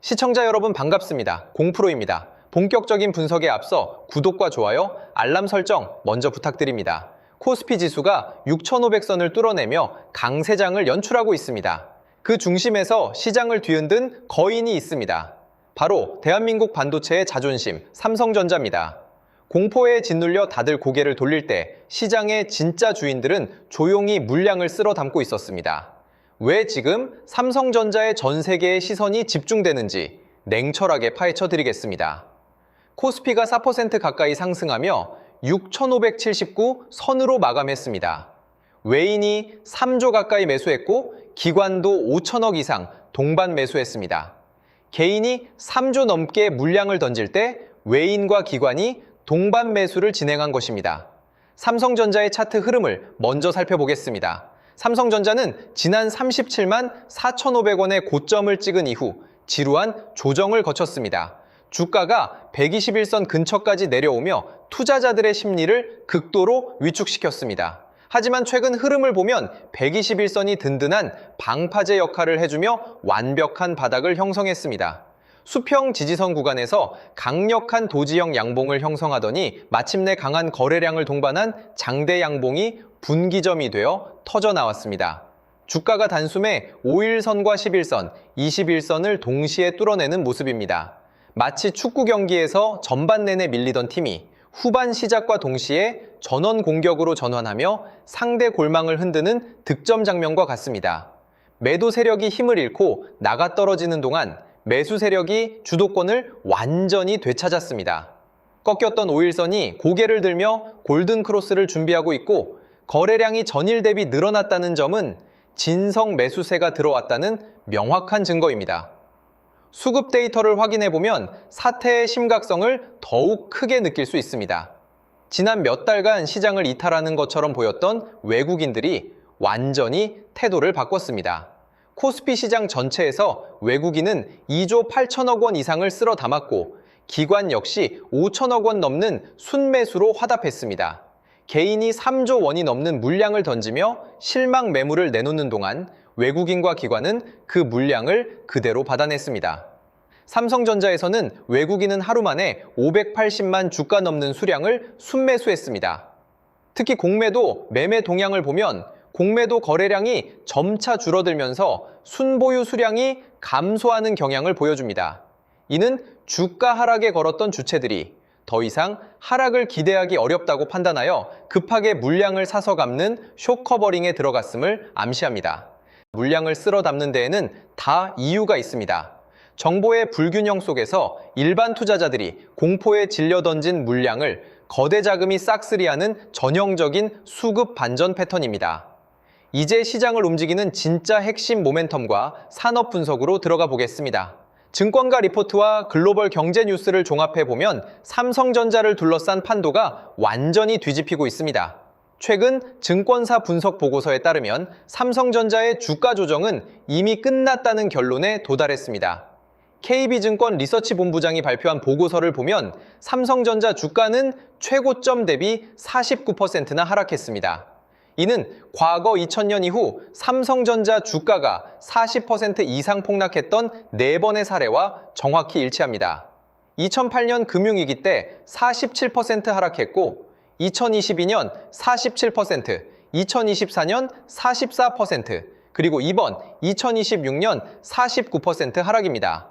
시청자 여러분 반갑습니다. 공프로입니다. 본격적인 분석에 앞서 구독과 좋아요, 알람 설정 먼저 부탁드립니다. 코스피 지수가 6,500선을 뚫어내며 강세장을 연출하고 있습니다. 그 중심에서 시장을 뒤흔든 거인이 있습니다. 바로 대한민국 반도체의 자존심, 삼성전자입니다. 공포에 짓눌려 다들 고개를 돌릴 때 시장의 진짜 주인들은 조용히 물량을 쓸어 담고 있었습니다. 왜 지금 삼성전자의 전 세계의 시선이 집중되는지 냉철하게 파헤쳐 드리겠습니다. 코스피가 4% 가까이 상승하며 6,579 선으로 마감했습니다. 외인이 3조 가까이 매수했고 기관도 5천억 이상 동반 매수했습니다. 개인이 3조 넘게 물량을 던질 때 외인과 기관이 동반 매수를 진행한 것입니다. 삼성전자의 차트 흐름을 먼저 살펴보겠습니다. 삼성전자는 지난 37만 4,500원의 고점을 찍은 이후 지루한 조정을 거쳤습니다. 주가가 121선 근처까지 내려오며 투자자들의 심리를 극도로 위축시켰습니다. 하지만 최근 흐름을 보면 121선이 든든한 방파제 역할을 해주며 완벽한 바닥을 형성했습니다. 수평 지지선 구간에서 강력한 도지형 양봉을 형성하더니 마침내 강한 거래량을 동반한 장대 양봉이 분기점이 되어 터져 나왔습니다. 주가가 단숨에 5일선과 11선, 21선을 동시에 뚫어내는 모습입니다. 마치 축구 경기에서 전반 내내 밀리던 팀이 후반 시작과 동시에 전원 공격으로 전환하며 상대 골망을 흔드는 득점 장면과 같습니다. 매도 세력이 힘을 잃고 나가 떨어지는 동안 매수 세력이 주도권을 완전히 되찾았습니다. 꺾였던 5일선이 고개를 들며 골든 크로스를 준비하고 있고 거래량이 전일 대비 늘어났다는 점은 진성 매수세가 들어왔다는 명확한 증거입니다. 수급 데이터를 확인해보면 사태의 심각성을 더욱 크게 느낄 수 있습니다. 지난 몇 달간 시장을 이탈하는 것처럼 보였던 외국인들이 완전히 태도를 바꿨습니다. 코스피 시장 전체에서 외국인은 2조 8천억 원 이상을 쓸어 담았고 기관 역시 5천억 원 넘는 순매수로 화답했습니다. 개인이 3조 원이 넘는 물량을 던지며 실망 매물을 내놓는 동안 외국인과 기관은 그 물량을 그대로 받아냈습니다. 삼성전자에서는 외국인은 하루 만에 580만 주가 넘는 수량을 순매수했습니다. 특히 공매도 매매 동향을 보면 공매도 거래량이 점차 줄어들면서 순보유 수량이 감소하는 경향을 보여줍니다. 이는 주가 하락에 걸었던 주체들이 더 이상 하락을 기대하기 어렵다고 판단하여 급하게 물량을 사서 갚는 숏커버링에 들어갔음을 암시합니다. 물량을 쓸어 담는 데에는 다 이유가 있습니다. 정보의 불균형 속에서 일반 투자자들이 공포에 질려 던진 물량을 거대 자금이 싹쓸이하는 전형적인 수급 반전 패턴입니다. 이제 시장을 움직이는 진짜 핵심 모멘텀과 산업 분석으로 들어가 보겠습니다. 증권가 리포트와 글로벌 경제 뉴스를 종합해보면 삼성전자를 둘러싼 판도가 완전히 뒤집히고 있습니다. 최근 증권사 분석 보고서에 따르면 삼성전자의 주가 조정은 이미 끝났다는 결론에 도달했습니다. KB증권 리서치 본부장이 발표한 보고서를 보면 삼성전자 주가는 최고점 대비 49%나 하락했습니다. 이는 과거 2000년 이후 삼성전자 주가가 40% 이상 폭락했던 4번의 사례와 정확히 일치합니다. 2008년 금융위기 때 47% 하락했고 2022년 47%, 2024년 44%, 그리고 이번 2026년 49% 하락입니다.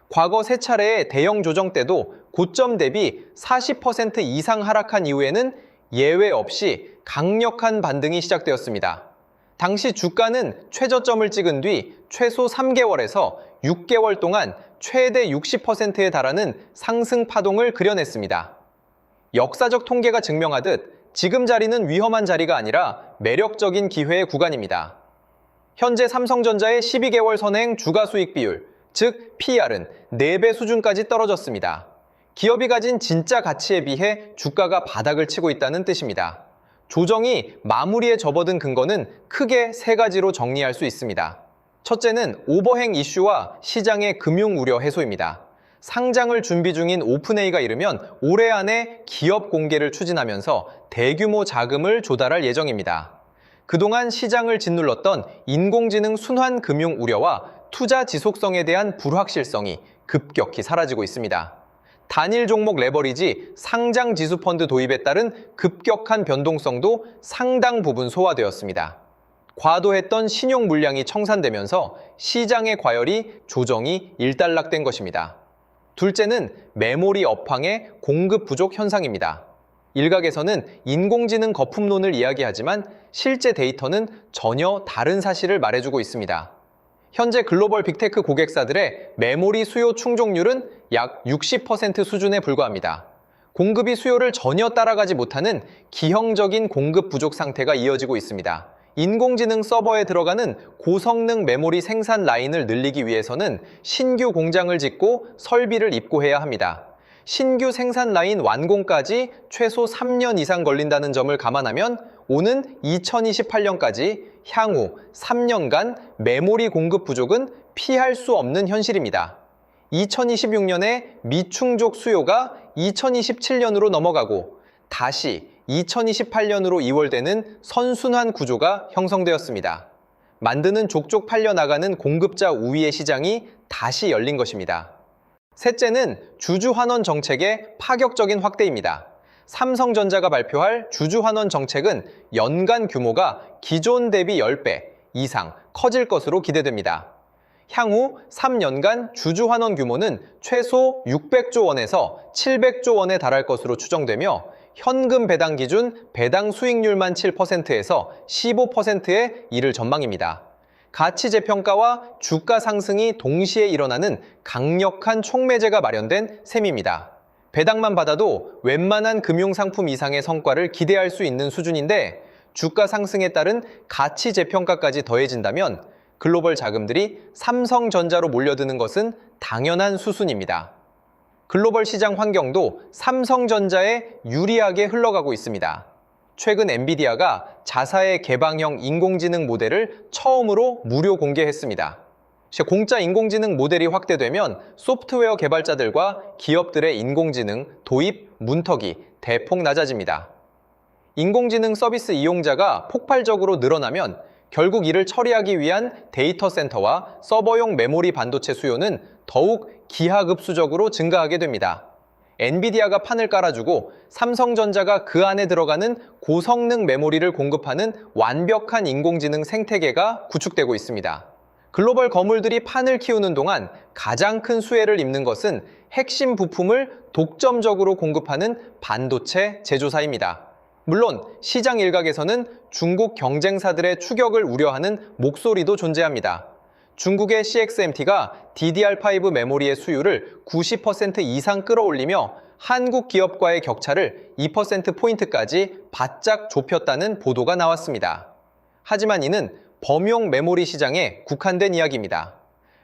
과거 3차례의 대형 조정 때도 고점 대비 40% 이상 하락한 이후에는 예외 없이 강력한 반등이 시작되었습니다. 당시 주가는 최저점을 찍은 뒤 최소 3개월에서 6개월 동안 최대 60%에 달하는 상승 파동을 그려냈습니다. 역사적 통계가 증명하듯 지금 자리는 위험한 자리가 아니라 매력적인 기회의 구간입니다. 현재 삼성전자의 12개월 선행 주가 수익 비율, 즉 PER은 4배 수준까지 떨어졌습니다. 기업이 가진 진짜 가치에 비해 주가가 바닥을 치고 있다는 뜻입니다. 조정이 마무리에 접어든 근거는 크게 3가지로 정리할 수 있습니다. 첫째는 오버행 이슈와 시장의 금융 우려 해소입니다. 상장을 준비 중인 오픈A가 이르면 올해 안에 기업 공개를 추진하면서 대규모 자금을 조달할 예정입니다. 그동안 시장을 짓눌렀던 인공지능 순환 금융 우려와 투자 지속성에 대한 불확실성이 급격히 사라지고 있습니다. 단일 종목 레버리지 상장 지수 펀드 도입에 따른 급격한 변동성도 상당 부분 소화되었습니다. 과도했던 신용 물량이 청산되면서 시장의 과열이 조정이 일단락된 것입니다. 둘째는 메모리 업황의 공급 부족 현상입니다. 일각에서는 인공지능 거품론을 이야기하지만 실제 데이터는 전혀 다른 사실을 말해주고 있습니다. 현재 글로벌 빅테크 고객사들의 메모리 수요 충족률은 약 60% 수준에 불과합니다. 공급이 수요를 전혀 따라가지 못하는 기형적인 공급 부족 상태가 이어지고 있습니다. 인공지능 서버에 들어가는 고성능 메모리 생산 라인을 늘리기 위해서는 신규 공장을 짓고 설비를 입고해야 합니다. 신규 생산 라인 완공까지 최소 3년 이상 걸린다는 점을 감안하면 오는 2028년까지 향후 3년간 메모리 공급 부족은 피할 수 없는 현실입니다. 2026년에 미충족 수요가 2027년으로 넘어가고 다시 2028년으로 이월되는 선순환 구조가 형성되었습니다. 만드는 족족 팔려나가는 공급자 우위의 시장이 다시 열린 것입니다. 셋째는 주주환원 정책의 파격적인 확대입니다. 삼성전자가 발표할 주주환원 정책은 연간 규모가 기존 대비 10배 이상 커질 것으로 기대됩니다. 향후 3년간 주주환원 규모는 최소 600조 원에서 700조 원에 달할 것으로 추정되며 현금 배당 기준 배당 수익률만 7%에서 15%에 이를 전망입니다. 가치 재평가와 주가 상승이 동시에 일어나는 강력한 촉매제가 마련된 셈입니다. 배당만 받아도 웬만한 금융상품 이상의 성과를 기대할 수 있는 수준인데 주가 상승에 따른 가치 재평가까지 더해진다면 글로벌 자금들이 삼성전자로 몰려드는 것은 당연한 수순입니다. 글로벌 시장 환경도 삼성전자에 유리하게 흘러가고 있습니다. 최근 엔비디아가 자사의 개방형 인공지능 모델을 처음으로 무료 공개했습니다. 공짜 인공지능 모델이 확대되면 소프트웨어 개발자들과 기업들의 인공지능 도입 문턱이 대폭 낮아집니다. 인공지능 서비스 이용자가 폭발적으로 늘어나면 결국 이를 처리하기 위한 데이터 센터와 서버용 메모리 반도체 수요는 더욱 기하급수적으로 증가하게 됩니다. 엔비디아가 판을 깔아주고 삼성전자가 그 안에 들어가는 고성능 메모리를 공급하는 완벽한 인공지능 생태계가 구축되고 있습니다. 글로벌 거물들이 판을 키우는 동안 가장 큰 수혜를 입는 것은 핵심 부품을 독점적으로 공급하는 반도체 제조사입니다. 물론 시장 일각에서는 중국 경쟁사들의 추격을 우려하는 목소리도 존재합니다. 중국의 CXMT가 DDR5 메모리의 수요를 90% 이상 끌어올리며 한국 기업과의 격차를 2%포인트까지 바짝 좁혔다는 보도가 나왔습니다. 하지만 이는 범용 메모리 시장에 국한된 이야기입니다.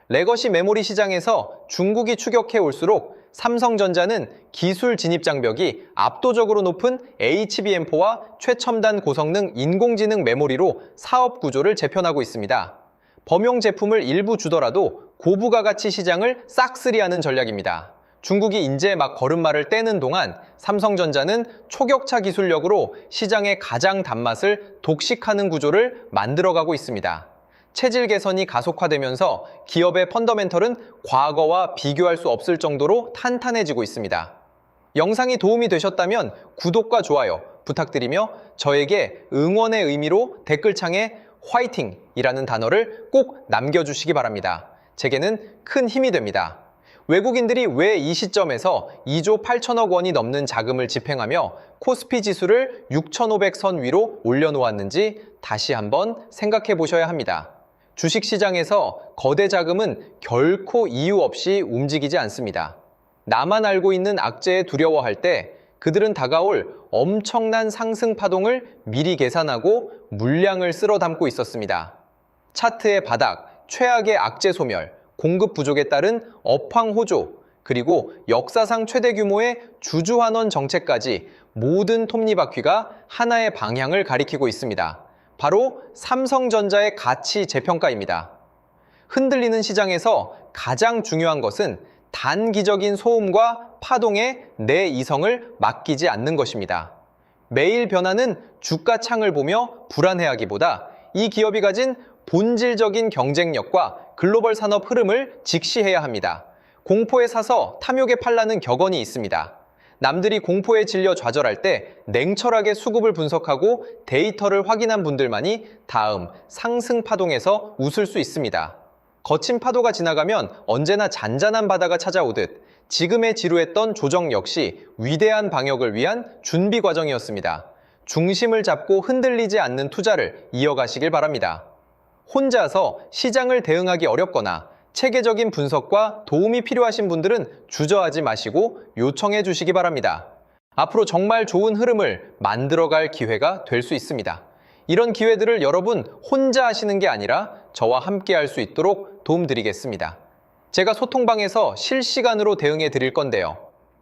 레거시 메모리 시장에서 중국이 추격해 올수록 삼성전자는 기술 진입 장벽이 압도적으로 높은 HBM4와 최첨단 고성능 인공지능 메모리로 사업 구조를 재편하고 있습니다. 범용 제품을 일부 주더라도 고부가 가치 시장을 싹쓸이하는 전략입니다. 중국이 이제 막 걸음마를 떼는 동안 삼성전자는 초격차 기술력으로 시장의 가장 단맛을 독식하는 구조를 만들어가고 있습니다. 체질 개선이 가속화되면서 기업의 펀더멘털은 과거와 비교할 수 없을 정도로 탄탄해지고 있습니다. 영상이 도움이 되셨다면 구독과 좋아요 부탁드리며 저에게 응원의 의미로 댓글창에 화이팅이라는 단어를 꼭 남겨주시기 바랍니다. 제게는 큰 힘이 됩니다. 외국인들이 왜 이 시점에서 2조 8천억 원이 넘는 자금을 집행하며 코스피 지수를 6,500선 위로 올려놓았는지 다시 한번 생각해 보셔야 합니다. 주식시장에서 거대 자금은 결코 이유 없이 움직이지 않습니다. 나만 알고 있는 악재에 두려워할 때 그들은 다가올 엄청난 상승 파동을 미리 계산하고 물량을 쓸어 담고 있었습니다. 차트의 바닥, 최악의 악재 소멸, 공급 부족에 따른 업황 호조, 그리고 역사상 최대 규모의 주주환원 정책까지 모든 톱니바퀴가 하나의 방향을 가리키고 있습니다. 바로 삼성전자의 가치 재평가입니다. 흔들리는 시장에서 가장 중요한 것은 단기적인 소음과 파동에 내 이성을 맡기지 않는 것입니다. 매일 변하는 주가 창을 보며 불안해하기보다 이 기업이 가진 본질적인 경쟁력과 글로벌 산업 흐름을 직시해야 합니다. 공포에 사서 탐욕에 팔라는 격언이 있습니다. 남들이 공포에 질려 좌절할 때 냉철하게 수급을 분석하고 데이터를 확인한 분들만이 다음 상승 파동에서 웃을 수 있습니다. 거친 파도가 지나가면 언제나 잔잔한 바다가 찾아오듯 지금의 지루했던 조정 역시 위대한 방역을 위한 준비 과정이었습니다. 중심을 잡고 흔들리지 않는 투자를 이어가시길 바랍니다. 혼자서 시장을 대응하기 어렵거나 체계적인 분석과 도움이 필요하신 분들은 주저하지 마시고 요청해 주시기 바랍니다. 앞으로 정말 좋은 흐름을 만들어갈 기회가 될 수 있습니다. 이런 기회들을 여러분 혼자 하시는 게 아니라 저와 함께 할 수 있도록 도움드리겠습니다. 제가 소통방에서 실시간으로 대응해 드릴 건데요.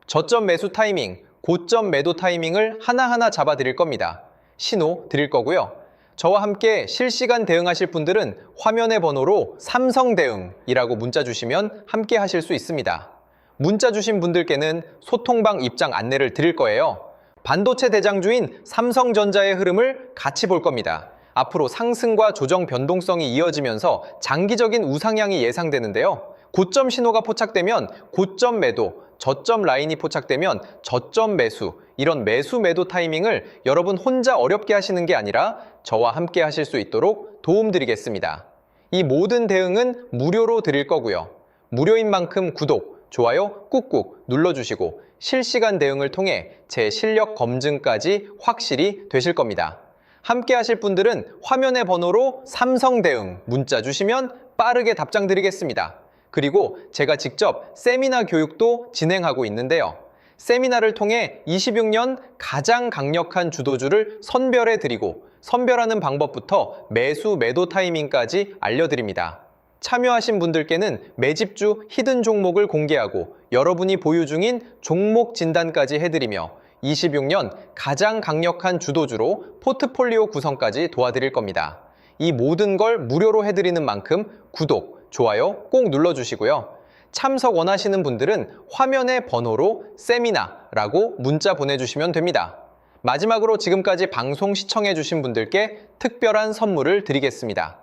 저점 매수 타이밍, 고점 매도 타이밍을 하나하나 잡아 드릴 겁니다. 신호 드릴 거고요. 저와 함께 실시간 대응하실 분들은 화면의 번호로 삼성대응이라고 문자 주시면 함께 하실 수 있습니다. 문자 주신 분들께는 소통방 입장 안내를 드릴 거예요. 반도체 대장주인 삼성전자의 흐름을 같이 볼 겁니다. 앞으로 상승과 조정 변동성이 이어지면서 장기적인 우상향이 예상되는데요. 고점 신호가 포착되면 고점 매도, 저점 라인이 포착되면 저점 매수, 이런 매수 매도 타이밍을 여러분 혼자 어렵게 하시는 게 아니라 저와 함께 하실 수 있도록 도움드리겠습니다. 이 모든 대응은 무료로 드릴 거고요. 무료인 만큼 구독, 좋아요 꾹꾹 눌러주시고 실시간 대응을 통해 제 실력 검증까지 확실히 되실 겁니다. 함께 하실 분들은 화면의 번호로 삼성대응 문자 주시면 빠르게 답장 드리겠습니다. 그리고 제가 직접 세미나 교육도 진행하고 있는데요. 세미나를 통해 26년 가장 강력한 주도주를 선별해 드리고 선별하는 방법부터 매수 매도 타이밍까지 알려드립니다. 참여하신 분들께는 매집주 히든 종목을 공개하고 여러분이 보유 중인 종목 진단까지 해드리며 26년 가장 강력한 주도주로 포트폴리오 구성까지 도와드릴 겁니다. 이 모든 걸 무료로 해드리는 만큼 구독, 좋아요 꼭 눌러주시고요. 참석 원하시는 분들은 화면의 번호로 세미나라고 문자 보내주시면 됩니다. 마지막으로 지금까지 방송 시청해주신 분들께 특별한 선물을 드리겠습니다.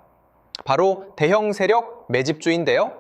바로 대형 세력 매집주인데요.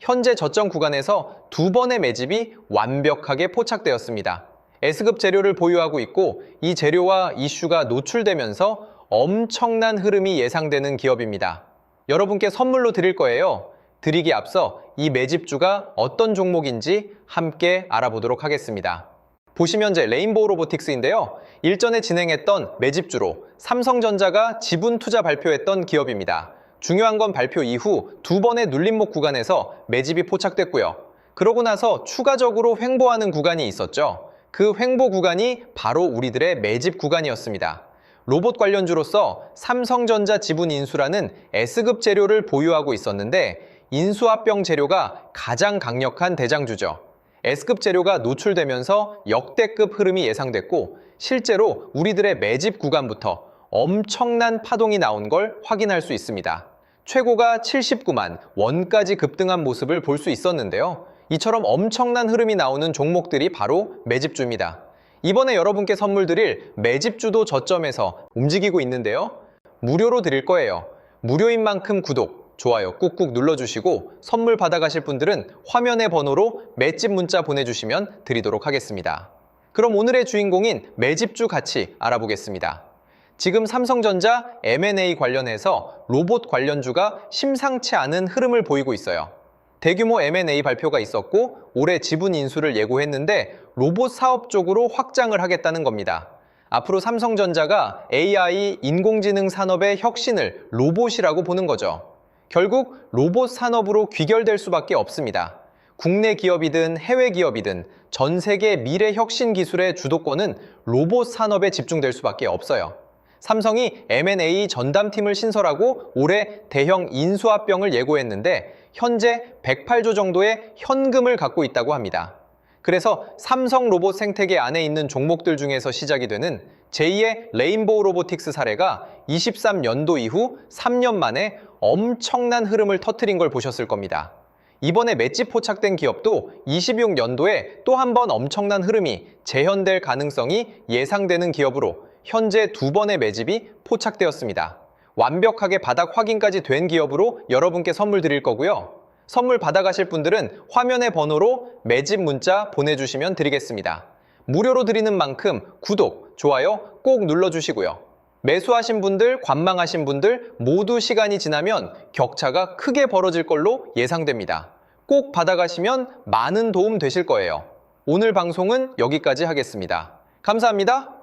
현재 저점 구간에서 2번의 매집이 완벽하게 포착되었습니다. S급 재료를 보유하고 있고 이 재료와 이슈가 노출되면서 엄청난 흐름이 예상되는 기업입니다. 여러분께 선물로 드릴 거예요. 드리기 앞서 이 매집주가 어떤 종목인지 함께 알아보도록 하겠습니다. 보시면 레인보우 로보틱스인데요. 일전에 진행했던 매집주로 삼성전자가 지분 투자 발표했던 기업입니다. 중요한 건 발표 이후 2번의 눌림목 구간에서 매집이 포착됐고요. 그러고 나서 추가적으로 횡보하는 구간이 있었죠. 그 횡보 구간이 바로 우리들의 매집 구간이었습니다. 로봇 관련주로서 삼성전자 지분 인수라는 S급 재료를 보유하고 있었는데 인수합병 재료가 가장 강력한 대장주죠. S급 재료가 노출되면서 역대급 흐름이 예상됐고 실제로 우리들의 매집 구간부터 엄청난 파동이 나온 걸 확인할 수 있습니다. 최고가 79만 원까지 급등한 모습을 볼 수 있었는데요. 이처럼 엄청난 흐름이 나오는 종목들이 바로 매집주입니다. 이번에 여러분께 선물 드릴 매집주도 저점에서 움직이고 있는데요. 무료로 드릴 거예요. 무료인 만큼 구독, 좋아요 꾹꾹 눌러주시고 선물 받아가실 분들은 화면의 번호로 매집 문자 보내주시면 드리도록 하겠습니다. 그럼 오늘의 주인공인 매집주 같이 알아보겠습니다. 지금 삼성전자 M&A 관련해서 로봇 관련주가 심상치 않은 흐름을 보이고 있어요. 대규모 M&A 발표가 있었고 올해 지분 인수를 예고했는데 로봇 사업 쪽으로 확장을 하겠다는 겁니다. 앞으로 삼성전자가 AI, 인공지능 산업의 혁신을 로봇이라고 보는 거죠. 결국 로봇 산업으로 귀결될 수밖에 없습니다. 국내 기업이든 해외 기업이든 전 세계 미래 혁신 기술의 주도권은 로봇 산업에 집중될 수밖에 없어요. 삼성이 M&A 전담팀을 신설하고 올해 대형 인수합병을 예고했는데 현재 108조 정도의 현금을 갖고 있다고 합니다. 그래서 삼성 로봇 생태계 안에 있는 종목들 중에서 시작이 되는 제2의 레인보우 로보틱스 사례가 23년도 이후 3년 만에 엄청난 흐름을 터뜨린 걸 보셨을 겁니다. 이번에 매집 포착된 기업도 26년도에 또 한 번 엄청난 흐름이 재현될 가능성이 예상되는 기업으로 현재 2번의 매집이 포착되었습니다. 완벽하게 바닥 확인까지 된 기업으로 여러분께 선물 드릴 거고요. 선물 받아가실 분들은 화면의 번호로 매집 문자 보내주시면 드리겠습니다. 무료로 드리는 만큼 구독, 좋아요 꼭 눌러주시고요. 매수하신 분들, 관망하신 분들 모두 시간이 지나면 격차가 크게 벌어질 걸로 예상됩니다. 꼭 받아가시면 많은 도움 되실 거예요. 오늘 방송은 여기까지 하겠습니다. 감사합니다.